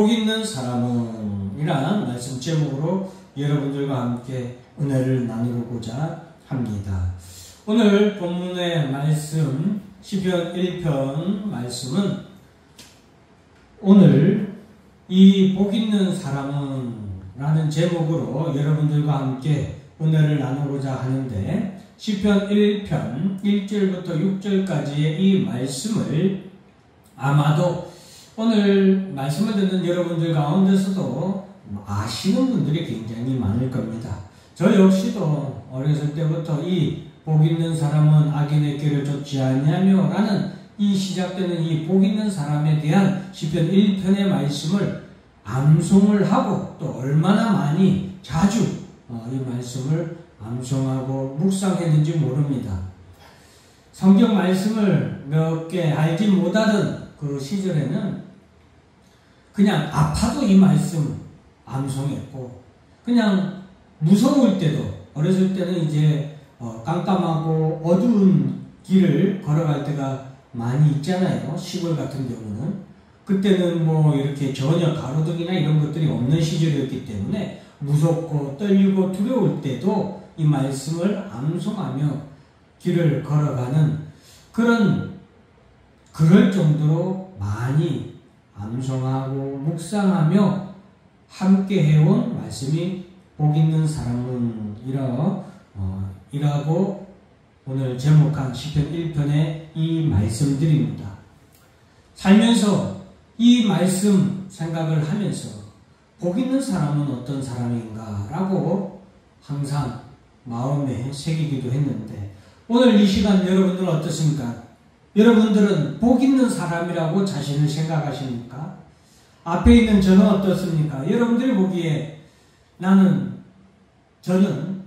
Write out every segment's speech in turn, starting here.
복 있는 사람은 이란 말씀 제목으로 여러분들과 함께 은혜를 나누고자 합니다. 오늘 본문의 말씀 시편 1편 말씀은 오늘 이 복 있는 사람은 라는 제목으로 여러분들과 함께 은혜를 나누고자 하는데, 시편 1편 1절부터 6절까지의 이 말씀을 아마도 오늘 말씀을 듣는 여러분들 가운데서도 아시는 분들이 굉장히 많을 겁니다. 저 역시도 어렸을 때부터 이 복 있는 사람은 악인의 길을 쫓지 아니하며 라는 이 시작되는 이 복 있는 사람에 대한 시편 1편의 말씀을 암송을 하고 또 얼마나 많이 자주 이 말씀을 암송하고 묵상했는지 모릅니다. 성경 말씀을 몇 개 알지 못하던 그 시절에는 그냥 아파도 이 말씀 암송했고, 그냥 무서울 때도, 어렸을 때는 이제 깜깜하고 어두운 길을 걸어갈 때가 많이 있잖아요. 시골 같은 경우는. 그때는 뭐 이렇게 전혀 가로등이나 이런 것들이 없는 시절이었기 때문에 무섭고 떨리고 두려울 때도 이 말씀을 암송하며 길을 걸어가는 그럴 정도로 많이 암송하고 묵상하며 함께 해온 말씀이 복 있는 사람은 이라고 오늘 제목한 시편 1편의 이 말씀들입니다. 살면서 이 말씀 생각을 하면서 복 있는 사람은 어떤 사람인가 라고 항상 마음에 새기기도 했는데, 오늘 이 시간 여러분들은 어떻습니까? 여러분들은 복 있는 사람이라고 자신을 생각하십니까? 앞에 있는 저는 어떻습니까? 여러분들이 보기에 저는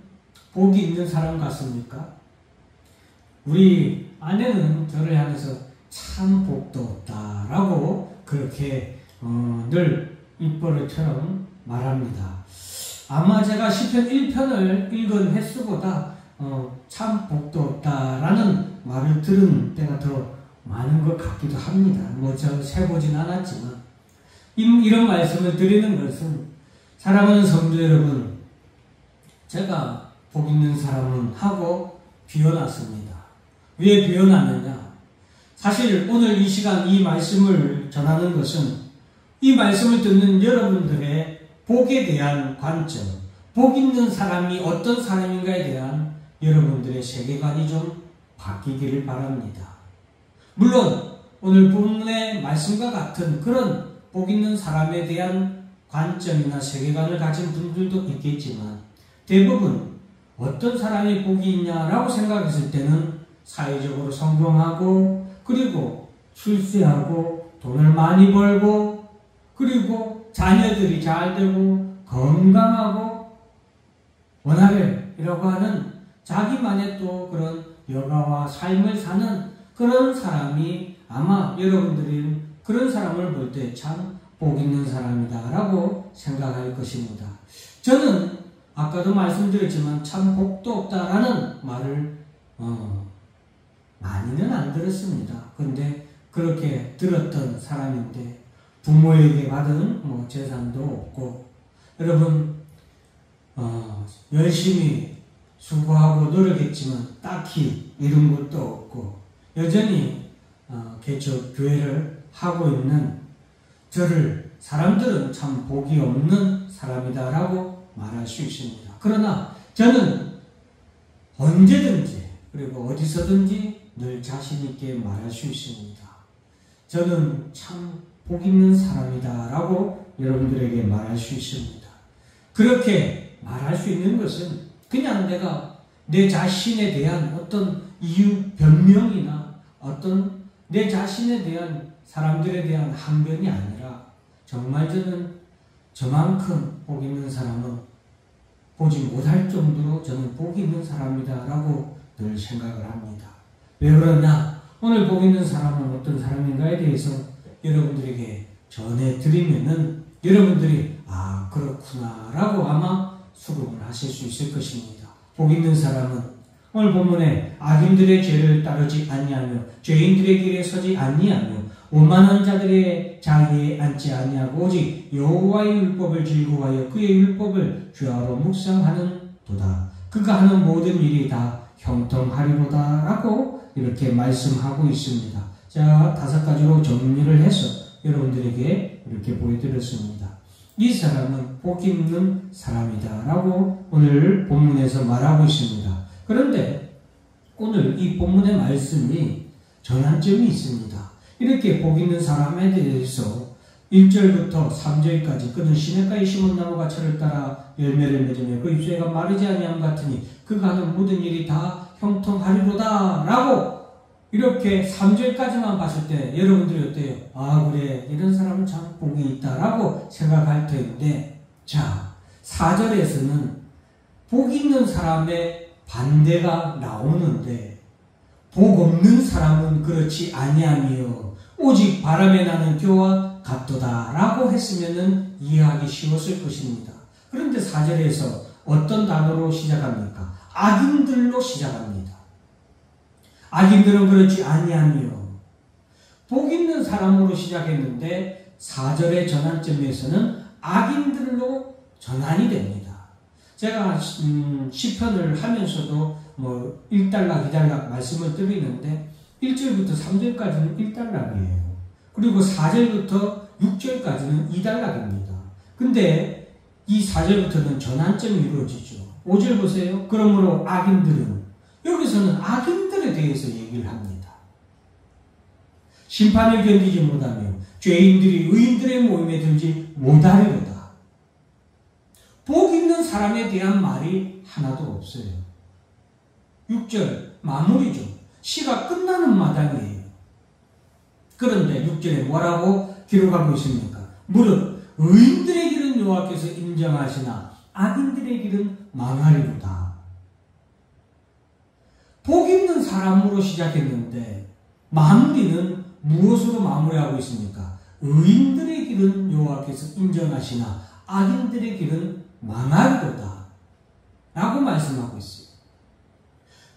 복이 있는 사람 같습니까? 우리 아내는 저를 향해서 참 복도 없다라고 그렇게 늘 입버릇처럼 말합니다. 아마 제가 시편 1편을 읽은 횟수보다 참 복도 없다라는 말을 들은 때가 더 많은 것 같기도 합니다. 저 세보진 않았지만 이런 말씀을 드리는 것은, 사랑하는 성도 여러분, 제가 복 있는 사람은 하고 비워놨습니다. 왜 비워놨느냐? 사실 오늘 이 시간 이 말씀을 전하는 것은 이 말씀을 듣는 여러분들의 복에 대한 관점, 복 있는 사람이 어떤 사람인가에 대한 여러분들의 세계관이 좀 바뀌기를 바랍니다. 물론 오늘 본문의 말씀과 같은 그런 복 있는 사람에 대한 관점이나 세계관을 가진 분들도 있겠지만, 대부분 어떤 사람이 복이 있냐라고 생각했을 때는 사회적으로 성공하고, 그리고 출세하고, 돈을 많이 벌고, 그리고 자녀들이 잘 되고, 건강하고, 원하벨이라고 하는 자기만의 또 그런 여가와 삶을 사는 그런 사람이, 아마 여러분들이 그런 사람을 볼 때 참 복 있는 사람이다 라고 생각할 것입니다. 저는 아까도 말씀드렸지만 참 복도 없다라는 말을 많이는 안 들었습니다. 그런데 그렇게 들었던 사람인데, 부모에게 받은 재산도 없고, 여러분 열심히 수고하고 노력했지만 딱히 이룬 것도 없고, 여전히 개척 교회를 하고 있는 저를 사람들은 참 복이 없는 사람이다 라고 말할 수 있습니다. 그러나 저는 언제든지 그리고 어디서든지 늘 자신 있게 말할 수 있습니다. 저는 참 복 있는 사람이다 라고 여러분들에게 말할 수 있습니다. 그렇게 말할 수 있는 것은 그냥 내가 내 자신에 대한 어떤 이유 변명이나 어떤 내 자신에 대한 사람들에 대한 항변이 아니라, 정말 저는 저만큼 복 있는 사람은 보지 못할 정도로 저는 복 있는 사람이다 라고 늘 생각을 합니다. 왜 그러냐? 오늘 복 있는 사람은 어떤 사람인가에 대해서 여러분들에게 전해드리면은 여러분들이 그렇구나 라고 아마 수긍을 하실 수 있을 것입니다. 복 있는 사람은 오늘 본문에 악인들의 죄를 따르지 아니하며 죄인들의 길에 서지 아니하며 오만한 자들의 자리에 앉지 아니하고 오직 여호와의 율법을 즐거워하여 그의 율법을 주야로 묵상하는 도다. 그가 하는 모든 일이 다 형통하리로다 라고 이렇게 말씀하고 있습니다. 자, 5가지로 정리를 해서 여러분들에게 이렇게 보여드렸습니다. 이 사람은 복 있는 사람이다 라고 오늘 본문에서 말하고 있습니다. 그런데 오늘 이 본문의 말씀이 전환점이 있습니다. 이렇게 복 있는 사람에 대해서 1절부터 3절까지 그는 시냇가에 심은 나무가 철을 따라 열매를 맺으며 그 잎새가 마르지 아니함 같으니 그가 하는 모든 일이 다 형통하리로다 라고 이렇게 3절까지만 봤을 때 여러분들이 어때요? 아 그래 이런 사람은 참 복이 있다 라고 생각할 텐데, 자 4절에서는 복 있는 사람의 반대가 나오는데 복 없는 사람은 그렇지 아니하며 오직 바람에 나는 겨와 같도다 라고 했으면 이해하기 쉬웠을 것입니다. 그런데 4절에서 어떤 단어로 시작합니까? 악인들로 시작합니다. 악인들은 그렇지 아니하며 복 있는 사람으로 시작했는데 4절의 전환점에서는 악인들로 전환이 됩니다. 제가 시편을 하면서도 뭐 1단락, 2단락 말씀을 드리는데 1절부터 3절까지는 1단락이에요. 그리고 4절부터 6절까지는 2단락입니다. 근데 이 4절부터는 전환점이 이루어지죠. 5절 보세요. 그러므로 악인들은, 여기서는 악인들에 대해서 얘기를 합니다. 심판을 견디지 못하며 죄인들이 의인들의 모임에 들지 못하리로다. 복 있는 사람에 대한 말이 하나도 없어요. 6절 마무리죠. 시가 끝나는 마당이에요. 그런데 6절에 뭐라고 기록하고 있습니까? 무릇 의인들의 길은 여호와께서 인정하시나 악인들의 길은 망하리로다. 복 있는 사람으로 시작했는데 마무리는 무엇으로 마무리하고 있습니까? 의인들의 길은 여호와께서 인정하시나 악인들의 길은 망하리로다 라고 말씀하고 있어요.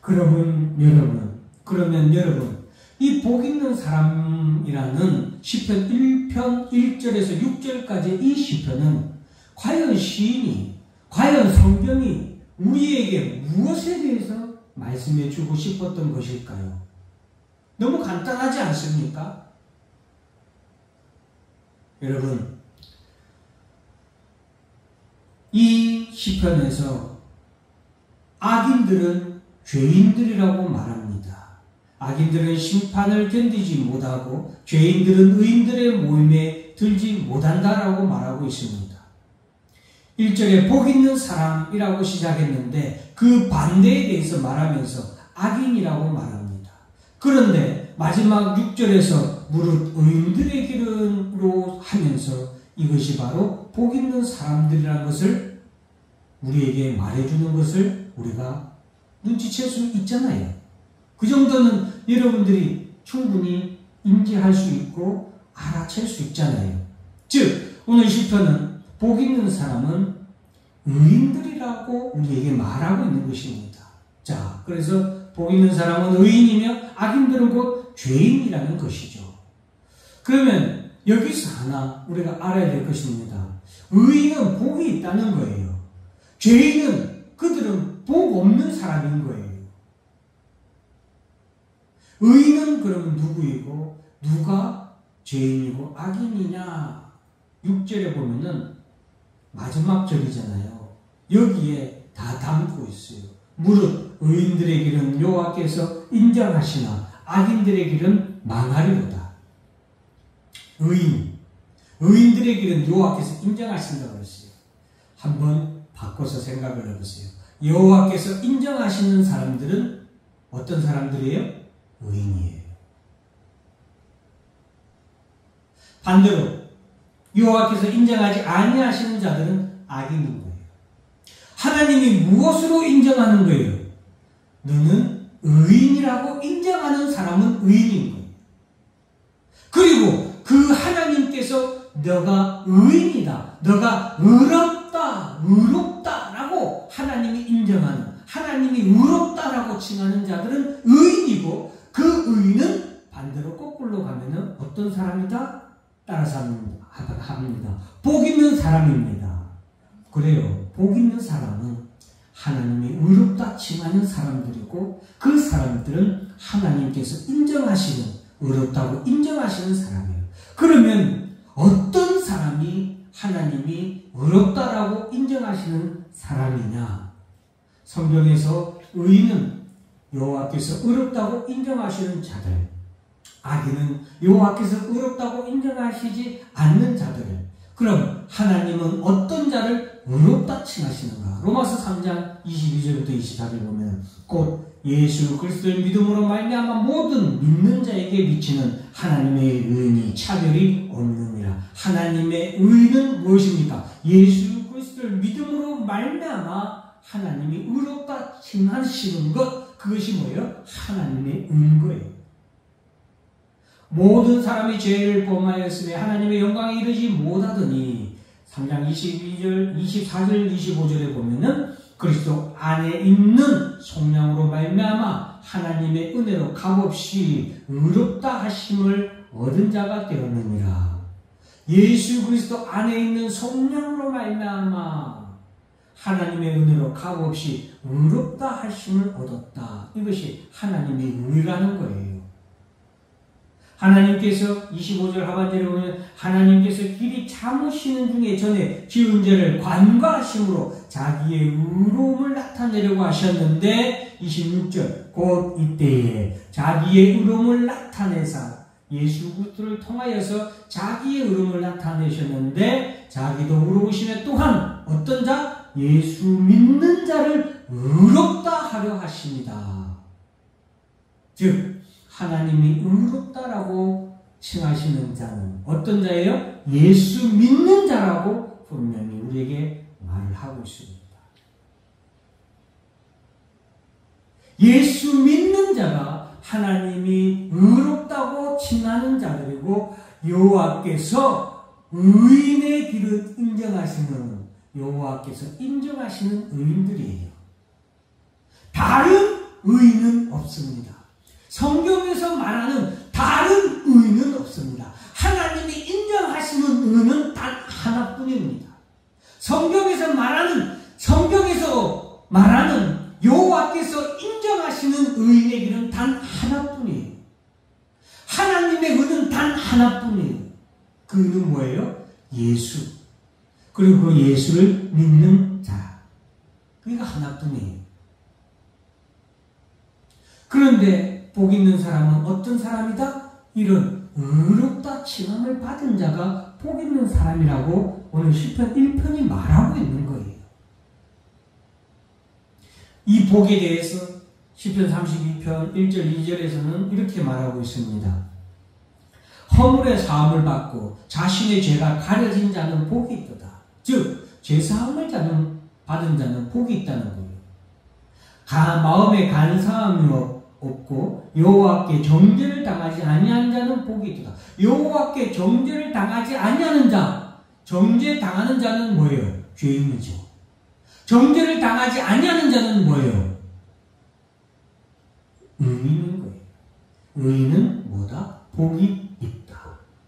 그러면 여러분 이 복 있는 사람이라는 시편 1편 1절에서 6절까지 이 시편은 과연 시인이, 과연 성경이 우리에게 무엇에 대해서 말씀해 주고 싶었던 것일까요? 너무 간단하지 않습니까? 여러분, 이 시편에서 악인들은 죄인들이라고 말합니다. 악인들은 심판을 견디지 못하고 죄인들은 의인들의 모임에 들지 못한다라고 말하고 있습니다. 1절에 복 있는 사람이라고 시작했는데 그 반대에 대해서 말하면서 악인이라고 말합니다. 그런데 마지막 6절에서 무릇 의인들의 길은로 하면서 이것이 바로 복 있는 사람들이라는 것을 우리에게 말해주는 것을 우리가 눈치챌 수 있잖아요. 그 정도는 여러분들이 충분히 인지할 수 있고 알아챌 수 있잖아요. 즉 오늘 시편은 복 있는 사람은 의인들이라고 우리에게 말하고 있는 것입니다. 자, 그래서 복 있는 사람은 의인이며 악인들은 곧 죄인이라는 것이죠. 그러면 여기서 하나 우리가 알아야 될 것입니다. 의인은 복이 있다는 거예요. 죄인은 그들은 복 없는 사람인 거예요. 의인은 그러면 누구이고 누가 죄인이고 악인이냐? 6절에 보면은 마지막 절이잖아요. 여기에 다 담고 있어요. 무릇 의인들의 길은 여호와께서 인정하시나 악인들의 길은 망하리로다. 의인들의 길은 여호와께서 인정하신다고 했어요. 한번 바꿔서 생각을 해보세요. 여호와께서 인정하시는 사람들은 어떤 사람들이에요? 의인이에요. 반대로 여호와께서 인정하지 아니하시는 자들은 악인인 거예요. 하나님이 무엇으로 인정하는 거예요? 너는 의인이라고 인정하는 사람은 의인인 거예요. 그리고 그 하나님께서 너가 의인이다, 너가 의롭다라고 하나님이 인정하는, 하나님이 의롭다라고 칭하는 자들은 의인이고, 그 의인은 반대로 거꾸로 가면은 어떤 사람이 사람이다? 따라서 합니다. 복 있는 사람입니다. 그래요. 복 있는 사람은 하나님이 의롭다 칭하는 사람들이고 그 사람들은 하나님께서 인정하시는, 의롭다고 인정하시는 사람이에요. 그러면 어떤 사람이 하나님이 의롭다라고 인정하시는 사람이냐? 성경에서 의인은 여호와께서 의롭다고 인정하시는 자들, 악인은 여호와께서 의롭다고 인정하시지 않는 자들. 그럼 하나님은 어떤 자를 의롭다 칭하시는가? 로마서 3장 22절부터 24절 보면 곧 예수 그리스도의 믿음으로 말미암아 모든 믿는 자에게 미치는 하나님의 의인이 차별이 없느니라. 하나님의 의인은 무엇입니까? 예수 그리스도를 믿음으로 말미암아 하나님이 의롭다 칭하시는 것, 그것이 뭐예요? 하나님의 의인 거예요. 모든 사람이 죄를 범하였으며 하나님의 영광에 이르지 못하더니 3장 22절, 24절, 25절에 보면은 그리스도 안에 있는 속량으로 말미암아 하나님의 은혜로 값없이 의롭다 하심을 얻은 자가 되었느니라. 예수 그리스도 안에 있는 속량으로 말미암아 하나님의 은혜로 값없이 의롭다 하심을 얻었다. 이것이 하나님의 의라는 거예요. 하나님께서 25절 하반절에 보면 하나님께서 길이 참으시는 중에 전에 지은 죄를 관과하심으로 자기의 의로움을 나타내려고 하셨는데 26절 곧 이때에 자기의 의로움을 나타내사 예수 그리스도를 통하여서 자기의 의로움을 나타내셨는데 자기도 의로우시며 또한 어떤 자? 예수 믿는 자를 의롭다 하려 하십니다. 즉 하나님이 의롭다라고 칭하시는 자는 어떤 자예요? 예수 믿는 자라고 분명히 우리에게 말을 하고 있습니다. 예수 믿는 자가 하나님이 의롭다고 칭하는 자들이고 여호와께서 의인의 길을 인정하시는, 여호와께서 인정하시는 의인들이에요. 다른 의인은 없습니다. 성경에서 말하는 다른 의인은 없습니다. 하나님이 인정하시는 의인은 단 하나뿐입니다. 성경에서 말하는 여호와께서 인정하시는 의인의 길은 단 하나뿐이에요. 하나님의 의는 단 하나뿐이에요. 그 의는 뭐예요? 예수. 그리고 그 예수를 믿는 자. 그게 하나뿐이에요. 그런데 복 있는 사람은 어떤 사람이다? 이런 의롭다 칭함을 받은 자가 복 있는 사람이라고 오늘 시편 1편이 말하고 있는 거예요. 이 복에 대해서 시편 32편 1절 2절에서는 이렇게 말하고 있습니다. 허물의 사함을 받고 자신의 죄가 가려진 자는 복이 있도다. 즉 죄사함을 받은 자는 복이 있다는 거예요. 마음에 간사함이 없고 여호와께 정죄를 당하지 아니한 자는 복이 있도다. 여호와께 정죄를 당하지 아니하는 자, 정죄 당하는 자는 뭐예요? 죄인이죠. 정죄를 당하지 아니하는 자는 뭐예요? 의인인 거예요. 의인은 뭐다? 복이 있다.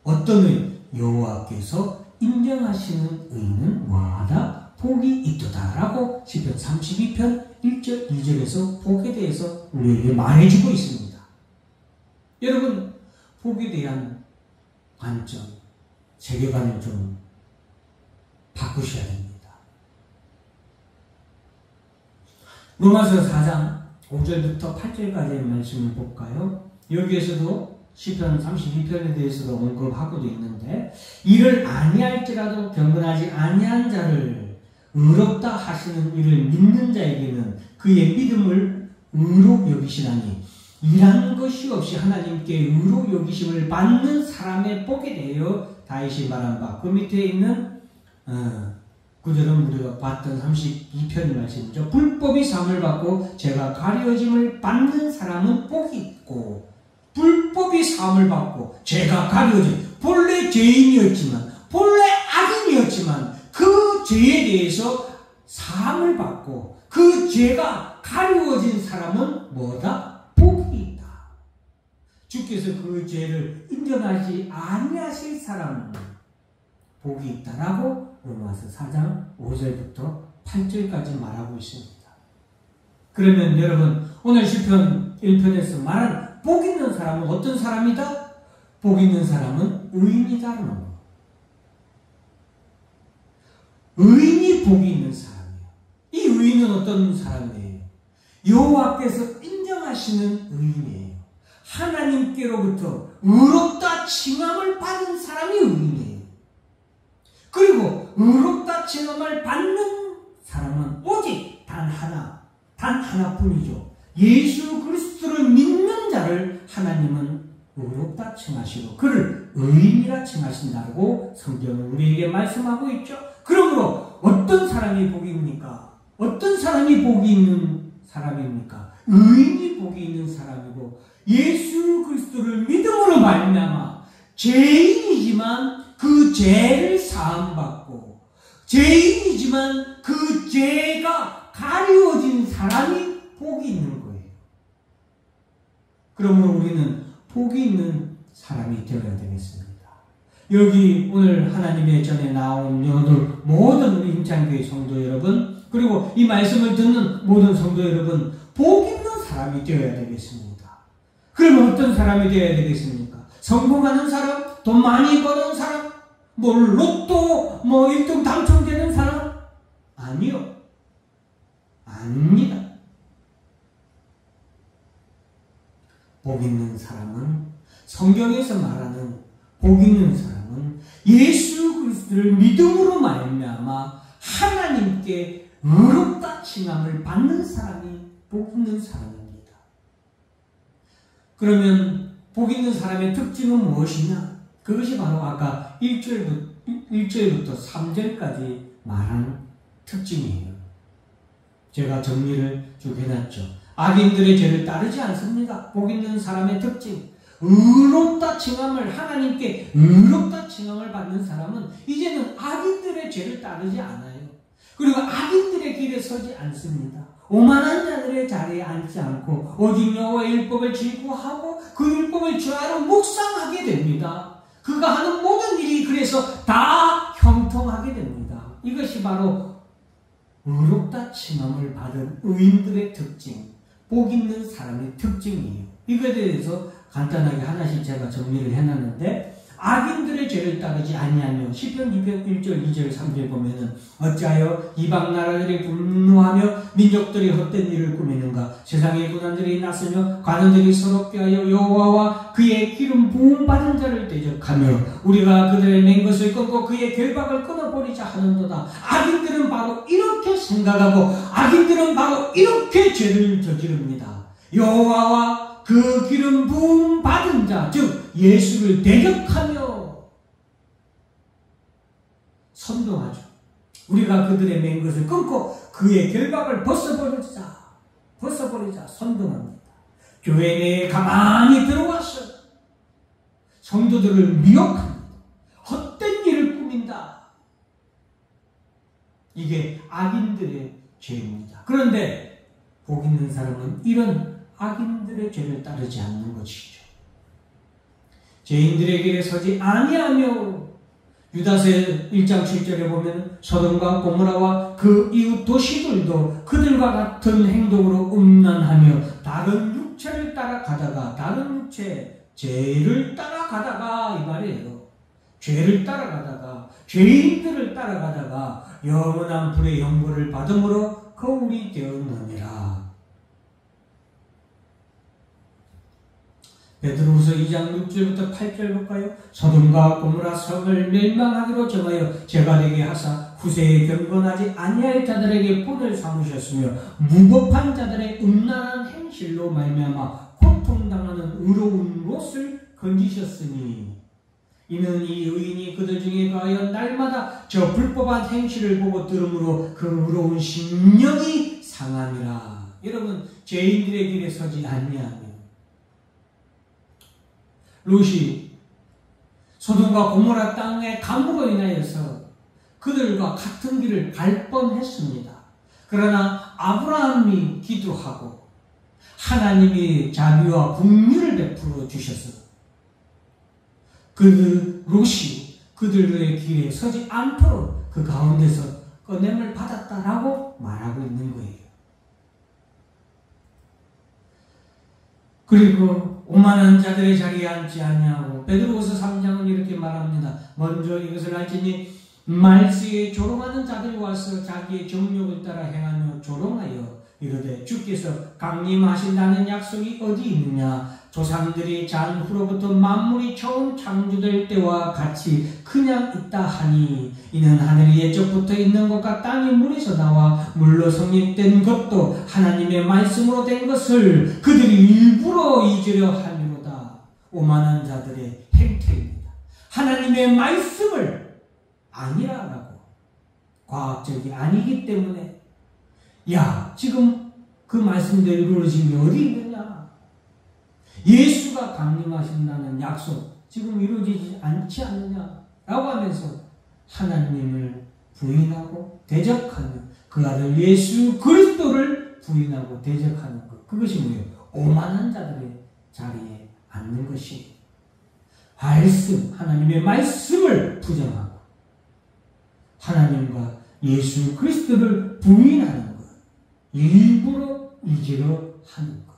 어떤 의인? 여호와께서 인정하시는 의인은 뭐하다? 복이 있도다라고 시편 32편 1절 2절에서 복에 대해서 우리에게 말해주고 있습니다. 여러분, 복에 대한 관점, 세계관을 좀 바꾸셔야 됩니다. 로마서 4장 5절부터 8절까지의 말씀을 볼까요? 여기에서도 시편 32편에 대해서도 언급하고도 있는데 이를 아니할지라도 경건하지 아니한 자를 의롭다 하시는 이를 믿는 자에게는 그의 믿음을 의로 여기시나니 일한 것이 없이 하나님께 의로 여기심을 받는 사람의 복에 대하여 다윗이 말한 바, 그 밑에 있는 구절은 우리가 봤던 32편 말씀이죠. 불법이 사함을 받고 죄가 가려짐을 받는 사람은 복이 있고, 불법이 사함을 받고 죄가 가려짐, 본래 죄인이었지만 본래 악인이었지만 그 죄에 대해서 사함을 받고 그 죄가 가려워진 사람은 뭐다? 복이 있다. 주께서 그 죄를 인정하지 아니하실 사람은 복이 있다라고 로마서 4장 5절부터 8절까지 말하고 있습니다. 그러면 여러분, 오늘 시편 1편에서 말한 복 있는 사람은 어떤 사람이다? 복 있는 사람은 의인이다라는 거예요. 의인이 복이 있는 사람이에요. 이 의인은 어떤 사람이에요? 여호와께서 인정하시는 의인이에요. 하나님께로부터 의롭다 칭함을 받은 사람이 의인이에요. 그리고 의롭다 칭함을 받는 사람은 오직 단 하나뿐이죠. 예수 그리스도를 믿는 자를 하나님은 의롭다 칭하시고 그를 의인이라 칭하신다고 성경은 우리에게 말씀하고 있죠. 그러므로 어떤 사람이 복입니까? 어떤 사람이 복이 있는 사람입니까? 의인이 복이 있는 사람이고 예수 그리스도를 믿음으로 말미암아 죄인이지만 그 죄를 사함받고 죄인이지만 그 죄가 가리워진 사람이 복이 있는 거예요. 그러므로 우리는 복이 있는 사람이 되어야 되겠습니다. 여기 오늘 하나님의 전에 나온 여러분, 모든 우리 임창교회 성도 여러분, 그리고 이 말씀을 듣는 모든 성도 여러분, 복 있는 사람이 되어야 되겠습니다. 그러면 어떤 사람이 되어야 되겠습니까? 성공하는 사람? 돈 많이 버는 사람? 로또 1등 당첨되는 사람? 아니요. 아닙니다. 복 있는 사람은, 성경에서 말하는 복 있는 사람은 예수 그리스도를 믿음으로 말미암아 하나님께 의롭다 칭함을 받는 사람이 복 있는 사람입니다. 그러면 복 있는 사람의 특징은 무엇이냐? 그것이 바로 아까 1절부터 3절까지 말한 특징이에요. 제가 정리를 쭉 해놨죠. 악인들의 죄를 따르지 않습니다. 복 있는 사람의 특징. 의롭다 칭함을, 하나님께 의롭다 칭함을 받는 사람은 이제는 악인들의 죄를 따르지 않아요. 그리고 악인들의 길에 서지 않습니다. 오만한 자들의 자리에 앉지 않고 오직 여호와의 율법을 즐거워하고 그 율법을 주하로 묵상하게 됩니다. 그가 하는 모든 일이 그래서 다 형통하게 됩니다. 이것이 바로 의롭다 칭함을 받은 의인들의 특징, 복 있는 사람의 특징이에요. 이거에 대해서 간단하게 하나씩 제가 정리를 해놨는데, 악인들의 죄를 따르지 아니하며 시편 2편 1절 2절 3절 보면은 어찌하여 이방 나라들이 분노하며 민족들이 헛된 일을 꾸미는가? 세상의 군관들이 나서며 관원들이 서럽게 하여 여호와와 그의 기름 부음 받은 자를 대적하며 우리가 그들의 맹 것을 끊고 그의 결박을 끊어버리자 하는도다. 악인들은 바로 이렇게 생각하고 악인들은 바로 이렇게 죄를 저지릅니다. 여호와와 그 기름 부음 받은 자, 즉 예수를 대적하며 선동하죠. 우리가 그들의 맹 것을 끊고 그의 결박을 벗어버리자 선동합니다. 교회 내에 가만히 들어와서 성도들을 미혹합니다. 헛된 일을 꾸민다. 이게 악인들의 죄입니다. 그런데 복 있는 사람은 이런 악인들의 죄를 따르지 않는 것이죠. 죄인들의 길에 서지 아니하며, 유다서 1장 7절에 보면 소돔과 고모라와 그 이웃 도시들도 그들과 같은 행동으로 음란하며 다른 육체를 따라가다가, 다른 육체 죄를 따라가다가, 이 말이에요. 죄를 따라가다가, 죄인들을 따라가다가 영원한 불의 형벌을 받음으로 거울이 되었느니라. 베드로후서 2장 6절부터 8절 볼까요? 소돔과 고모라 성을 멸망하기로 정하여 재갈되게 하사 후세에 경건하지 아니할 자들에게 본을 삼으셨으며 무법한 자들의 음란한 행실로 말미암아 고통당하는 의로운 롯을 건지셨으니 이는 이 의인이 그들 중에 거하여 날마다 저 불법한 행실을 보고 들음으로 그 의로운 심령이 상함이라. 여러분, 죄인들의 길에 서지 아니하며 롯이 소돔과 고모라 땅의 가뭄으로 인하여서 그들과 같은 길을 갈 뻔했습니다. 그러나 아브라함이 기도하고 하나님이 자비와 긍휼을 베풀어 주셔서 그릇이 그들의 길에 서지 않도록 그 가운데서 꺼냄을 받았다라고 말하고 있는 거예요. 그리고 오만한 자들의 자리에 앉지 아니하고 베드로후서 3장은 이렇게 말합니다. 먼저 이것을 알지니 말세에 조롱하는 자들이 와서 자기의 정욕을 따라 행하며 조롱하여 이르되 주께서 강림하신다는 약속이 어디 있느냐. 조상들이 잔후로부터 만물이 처음 창조될 때와 같이 그냥 있다 하니 이는 하늘이 예적부터 있는 것과 땅이 물에서 나와 물로 성립된 것도 하나님의 말씀으로 된 것을 그들이 일부러 잊으려 함이로다. 오만한 자들의 행태입니다. 하나님의 말씀을 아니라라고, 과학적이 아니기 때문에 야 지금 그 말씀대로 이루어진 게 어디 있느냐. 예수가 강림하신다는 약속 지금 이루어지지 않지 않느냐 라고 하면서 하나님을 부인하고 대적하며 그 아들 예수 그리스도를 부인하고 대적하는 것, 그것이 뭐예요? 오만한 자들의 자리에 앉는 것이 말씀, 하나님의 말씀을 부정하고 하나님과 예수 그리스도를 부인하는 것, 일부러 잊으려 하는 것.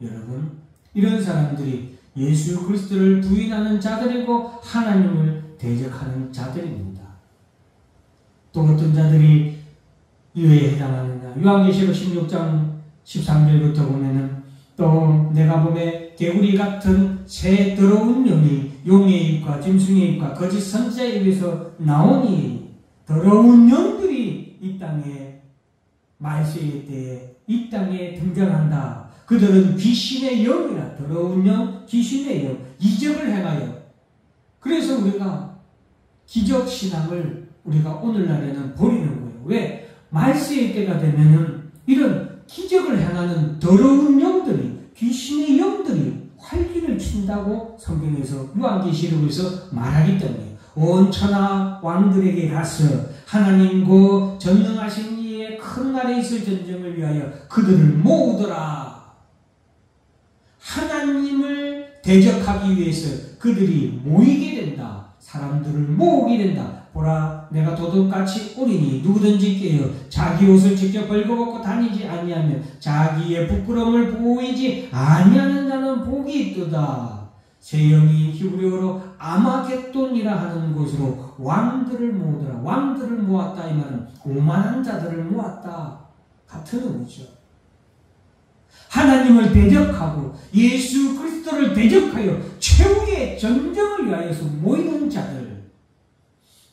여러분, 이런 사람들이 예수 그리스도를 부인하는 자들이고 하나님을 대적하는 자들입니다. 또 어떤 자들이 이외에 해당하느냐. 요한계시록 16장 13절부터 보면은 또 내가 보매 개구리 같은 새 더러운 영이 용의 입과 짐승의 입과 거짓 선지자의 입에서 나오니 더러운 영들이 이 땅에 말세의 때에 이 땅에 등장한다. 그들은 귀신의 영이라, 더러운 영, 귀신의 영, 이적을 행하여. 그래서 우리가 기적신앙을 우리가 오늘날에는 버리는 거예요. 왜? 말세의 때가 되면은 이런 기적을 행하는 더러운 영들이, 귀신의 영들이 활기를 친다고 성경에서 요한계시록에서 말하기 때문에 온 천하 왕들에게 가서 하나님 그 전능하신 이의 큰 날에 있을 전쟁을 위하여 그들을 모으더라. 하나님을 대적하기 위해서 그들이 모이게 된다. 사람들을 모으게 된다. 보라, 내가 도둑같이 오리니 누구든지 깨어 자기 옷을 직접 벌거벗고 다니지 아니하며 자기의 부끄러움을 보이지 아니하는 자는 복이 있도다. 새 영이 히브리어로 아마겟돈이라 하는 곳으로 왕들을 모으더라. 왕들을 모았다 이 말은 오만한 자들을 모았다 같은 의미죠. 하나님을 대적하고 예수 그리스도를 대적하여 최후의 전쟁을 위하여서 모이는 자들,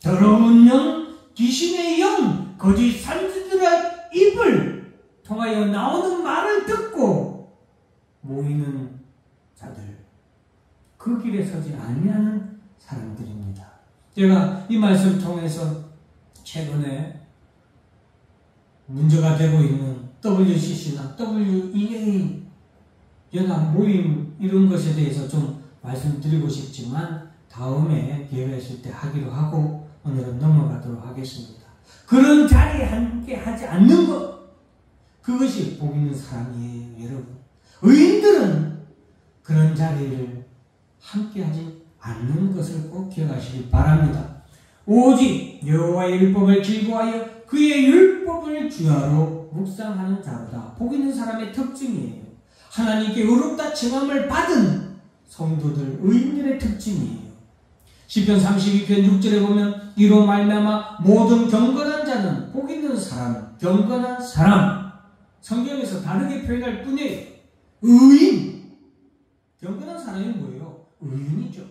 더러운 영, 귀신의 영, 거짓 선지자들의 입을 통하여 나오는 말을 듣고 모이는 자들, 그 길에 서지 아니하는 사람들입니다. 제가 이 말씀을 통해서 최근에 문제가 되고 있는 WCC나 WEA 연합 모임 이런 것에 대해서 좀 말씀드리고 싶지만 다음에 기회가 있을 때 하기로 하고 오늘은 넘어가도록 하겠습니다. 그런 자리에 함께 하지 않는 것, 그것이 복 있는 사람이에요. 여러분, 의인들은 그런 자리를 함께 하지 않는 것을 꼭 기억하시기 바랍니다. 오직 여호와의 율법을 즐거워하여 그의 율법을 주야로 묵상하는 자로다. 복 있는 사람의 특징이에요. 하나님께 의롭다 칭함을 받은 성도들, 의인들의 특징이에요. 시편 32편 6절에 보면 이로 말미암아 모든 경건한 자는 복 있는 사람, 경건한 사람, 성경에서 다르게 표현할 뿐이에요. 의인, 경건한 사람이 뭐예요? 의인이죠.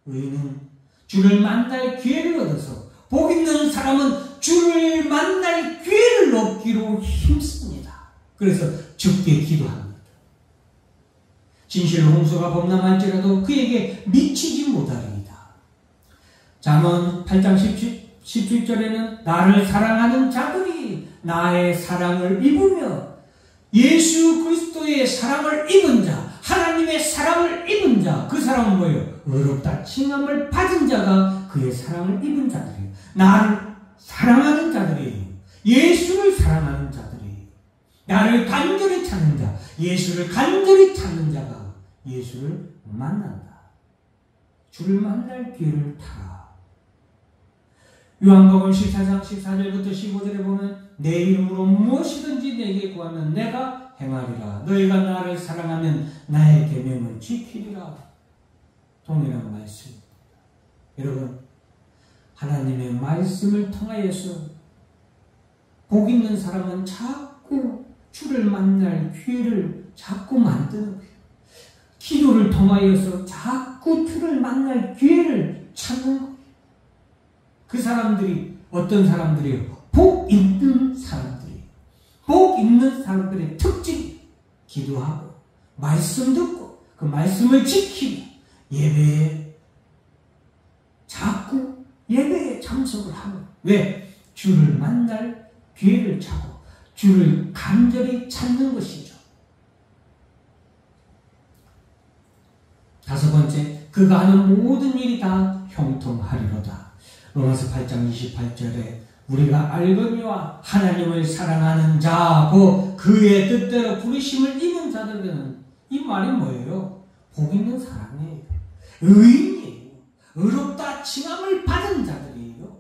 의인은 주를 만날 기회를 얻어서, 복 있는 사람은 주를 만날 기회를 얻기로 힘씁니다. 그래서 죽게 기도합니다. 진실로 홍수가 범람할지라도 그에게 미치지 못하리이다. 잠언 8장 17절에는 나를 사랑하는 자들이 나의 사랑을 입으며, 예수 그리스도의 사랑을 입은 자, 하나님의 사랑을 입은 자, 그 사람은 뭐예요? 의롭다 칭함을 받은 자가 그의 사랑을 입은 자들이에요. 나를 사랑하는 자들이에요. 예수를 사랑하는 자들이에요. 나를 간절히 찾는 자, 예수를 간절히 찾는 자가 예수를 만난다. 주를 만날 기회를 타라. 요한복음 14장 14절부터 15절에 보면 내 이름으로 무엇이든지 내게 구하면 내가 행하리라. 너희가 나를 사랑하면 나의 계명을 지키리라. 동일한 말씀. 여러분, 하나님의 말씀을 통하여서 복 있는 사람은 자꾸 주를 만날 기회를 자꾸 만드는 거예요. 기도를 통하여서 자꾸 주를 만날 기회를 찾는 거예요. 그 사람들이 어떤 사람들이에요? 복 있는 사람들이에요. 복 있는 사람들의 특징이 기도하고 말씀 듣고 그 말씀을 지키고 예배에 자꾸 예배에 참석을 하는. 왜? 주를 만날 기회를 찾고 주를 간절히 찾는 것이죠. 다섯 번째, 그가 하는 모든 일이 다 형통하리로다. 로마서 8장 28절에 우리가 알거니와 하나님을 사랑하는 자고 그의 뜻대로 부르심을 입은 자들에게는 이 말이 뭐예요? 복 있는 사람이에요. 의인이에요. 의롭다 칭함을 받은 자들이에요.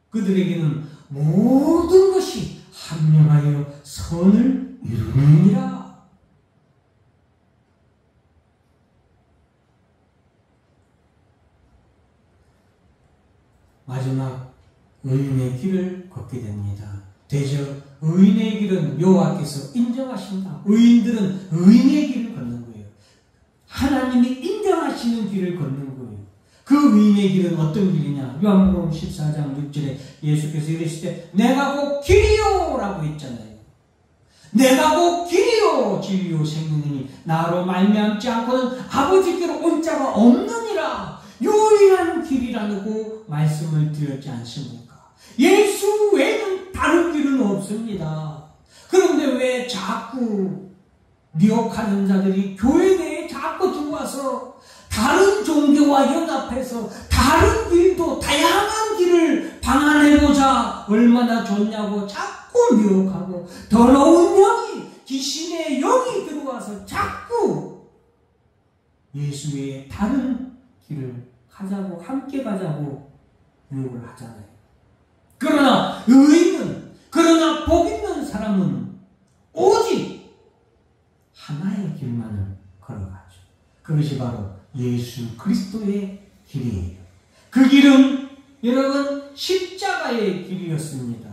그들에게는 모든 것이 합력하여 선을 이루느니라. 마지막 의인의 길을 걷게 됩니다. 대저 의인의 길은 여호와께서 인정하신다. 의인들은 의인의 길을 걷는 거예요. 하나님이 인정하시는 길을 걷는 거예요. 그 의인의 길은 어떤 길이냐? 요한복음 14장 6절에 예수께서 이르시되 내가 곧 길이요 라고 했잖아요. 내가 곧 길이요 진리요 생명이니 나로 말미암지 않고는 아버지께로 온 자가 없느니라. 유일한 길이라고 말씀을 드렸지 않습니까? 예수 외에는 다른 길은 없습니다. 그런데 왜 자꾸 미혹하는 자들이 교회 내에 자꾸 들어와서 다른 종교와 연합해서 다른 길도 다양한 길을 방안해보자 얼마나 좋냐고 자꾸 미혹하고 더러운 영이 귀신의 영이 들어와서 자꾸 예수 외에 다른 길을 가자고 함께 가자고 유혹을 하잖아요. 그러나 의인은 그러나 복 있는 사람은 오직 하나의 길만을 걸어가죠. 그것이 바로 예수 그리스도의 길이에요. 그 길은 여러분 십자가의 길이었습니다.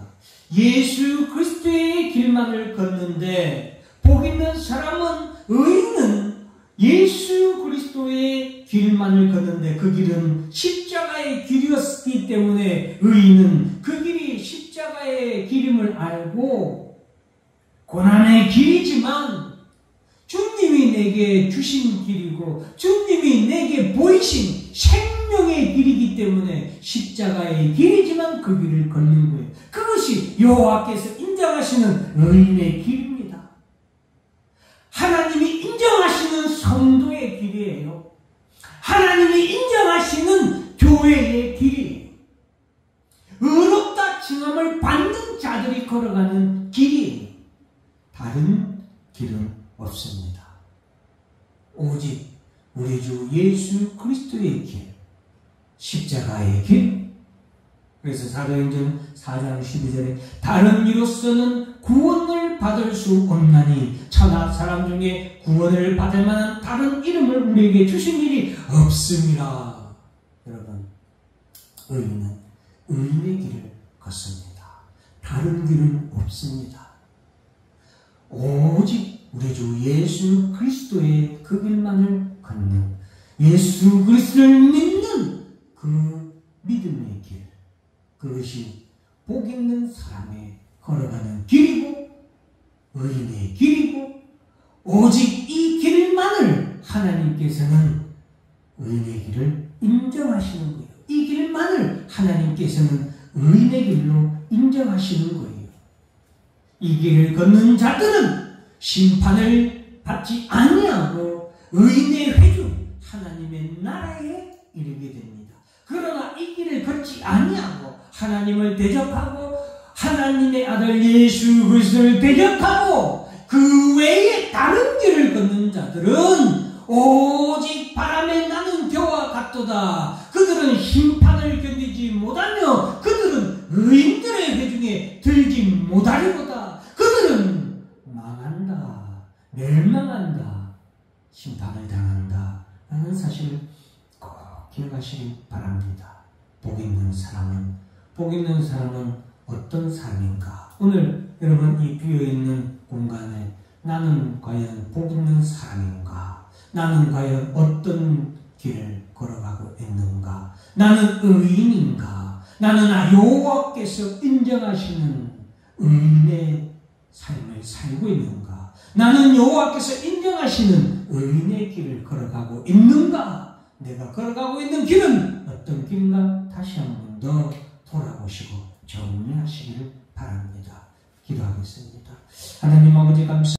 예수 그리스도의 길만을 걷는데 복 있는 사람은 의인은 예수 그리스도의 길만을 걷는데 그 길은 십자가의 길이었기 때문에 의인은 그 길이 십자가의 길임을 알고 고난의 길이지만 주님이 내게 주신 길이고 주님이 내게 보이신 생명의 길이기 때문에 십자가의 길이지만 그 길을 걷는 거예요. 그것이 여호와께서 인정하시는 의인의 길입니다. 하나님이 인정하시는 성도의 길이에요. 하나님이 인정하시는 교회의 길이에요. 의롭다 칭함을 받는 자들이 걸어가는 길이에요. 다른 길은 없습니다. 오직 우리 주 예수 그리스도의 길, 십자가의 길. 그래서 사도행전 4장 12절에 다른 이로서는 구원을 받을 수 없나니 천하 사람 중에 구원을 받을 만한 다른 이름을 우리에게 주신 일이 없습니다. 여러분, 의인은 의인의 길을 걷습니다. 다른 길은 없습니다. 오직 우리 주 예수 그리스도의 그 길만을 걷는 예수 그리스도를 믿는 그 믿음의 길, 그것이 복 있는 사람의 걸어가는 길이고 의인의 길이고 오직 이 길만을 하나님께서는 의인의 길을 인정하시는 거예요. 이 길만을 하나님께서는 의인의 길로 인정하시는 거예요. 이 길을 걷는 자들은 심판을 받지 아니하고 의인의 회주 하나님의 나라에 이르게 됩니다. 그러나 이 길을 걷지 아니하고 하나님을 대적하고 하나님의 아들 예수 그리스도를 대적하고 그 외에 다른 길을 걷는 자들은 오직 바람에 나는 겨와 같도다. 그들은 심판을 견디지 못하며 그들은 의인들의 회중에 들지 못하리로다. 그들은 망한다, 멸망한다, 심판을 당한다 라는 사실을 꼭 기억하시기 바랍니다. 복 있는 사람은 어떤 사람인가? 오늘 여러분 이 비어있는 공간에 나는 과연 복 있는 사람인가? 나는 과연 어떤 길을 걸어가고 있는가? 나는 의인인가? 나는 여호와께서 인정하시는 의인의 삶을 살고 있는가? 나는 여호와께서 인정하시는 의인의 길을 걸어가고 있는가? 내가 걸어가고 있는 길은 어떤 길인가? 다시 한 번 더 돌아보시고 정리하시기를 바랍니다. 기도하겠습니다. 하나님 아버지 감사합니다.